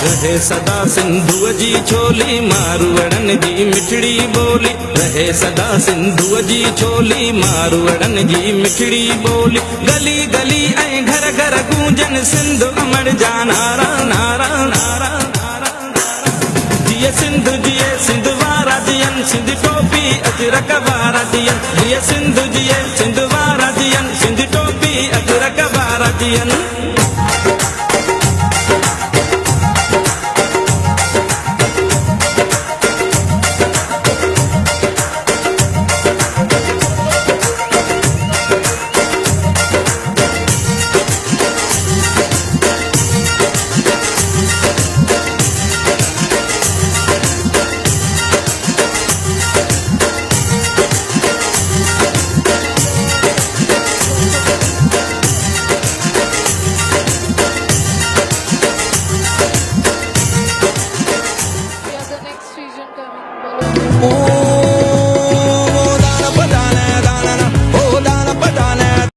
रहे सदा सिंधु जी छोली मारवड़न जी मिठड़ी बोली। रहे सदा सिंधु जी छोली मारवड़न जी मिठड़ी बोली। गली गली ऐं घर घर गूंजन सिंधु अमर जा नारा नारा नारा नारा। जिए सिंधु जिए सिंध वारा जियन सिंध टोपी अजरक वारा जियन। जिए सिंधु जिए सिंध वारा जियन सिंध टोपी अजरक वारा जियन।